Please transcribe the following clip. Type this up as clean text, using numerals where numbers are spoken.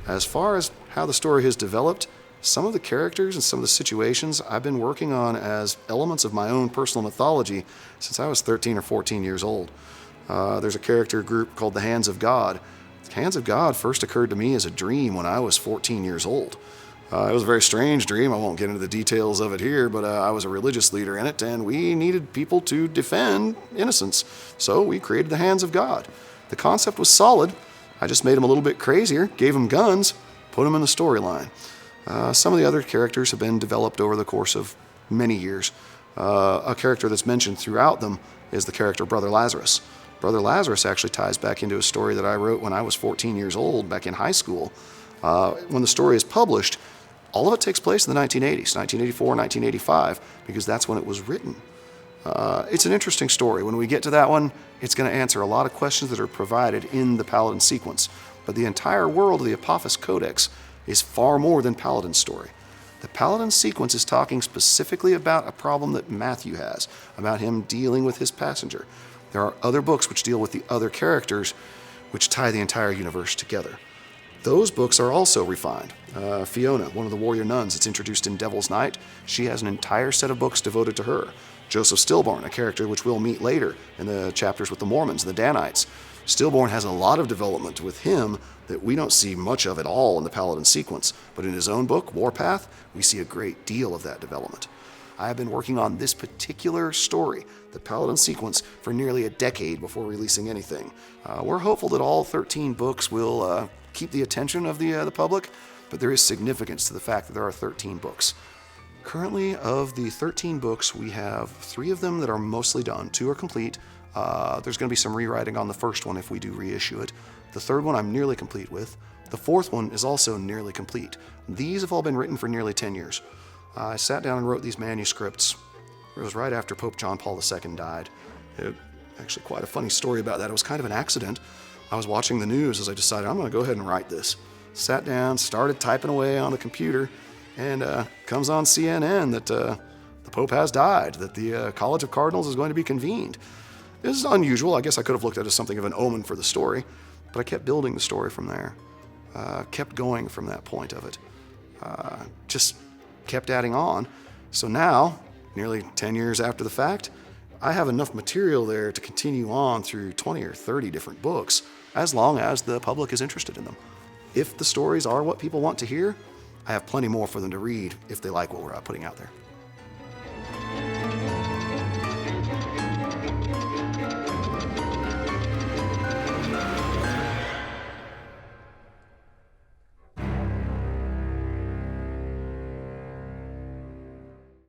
As far as how the story has developed, some of the characters and some of the situations I've been working on as elements of my own personal mythology since I was 13 or 14 years old. There's a character group called the Hands of God. The Hands of God first occurred to me as a dream when I was 14 years old. It was a very strange dream. I won't get into the details of it here, but I was a religious leader in it, and we needed people to defend innocence. So we created the Hands of God. The concept was solid. I just made them a little bit crazier, gave them guns, put them in the storyline. Some of the other characters have been developed over the course of many years. A character that's mentioned throughout them is the character Brother Lazarus. Brother Lazarus actually ties back into a story that I wrote when I was 14 years old, back in high school. When the story is published, all of it takes place in the 1980s, 1984, 1985, because that's when it was written. It's an interesting story. When we get to that one, it's going to answer a lot of questions that are provided in the Paladin Sequence. But the entire world of the Apophis Codex is far more than Paladin's story. The Paladin Sequence is talking specifically about a problem that Matthew has, about him dealing with his passenger. There are other books which deal with the other characters, which tie the entire universe together. Those books are also refined. Fiona, one of the warrior nuns that's introduced in Devil's Night, she has an entire set of books devoted to her. Joseph Stillborn, a character which we'll meet later in the chapters with the Mormons and the Danites. Stillborn has a lot of development with him that we don't see much of at all in the Paladin Sequence, but in his own book, Warpath, we see a great deal of that development. I have been working on this particular story, the Paladin Sequence, for nearly a decade before releasing anything. We're hopeful that all 13 books will keep the attention of the public, but there is significance to the fact that there are 13 books. Currently, of the 13 books, we have 3 of them that are mostly done. 2 are complete. There's going to be some rewriting on the first one if we do reissue it. The third one I'm nearly complete with. The fourth one is also nearly complete. These have all been written for nearly 10 years. I sat down and wrote these manuscripts. It was right after Pope John Paul II died. Actually, quite a funny story about that. It was kind of an accident. I was watching the news as I decided I'm going to go ahead and write this. Sat down, started typing away on the computer, and comes on CNN that the Pope has died, that the College of Cardinals is going to be convened. This is unusual. I guess I could have looked at it as something of an omen for the story, but I kept building the story from there. Kept going from that point of it. Just kept adding on. So now, nearly 10 years after the fact, I have enough material there to continue on through 20 or 30 different books, as long as the public is interested in them. If the stories are what people want to hear, I have plenty more for them to read if they like what we're putting out there.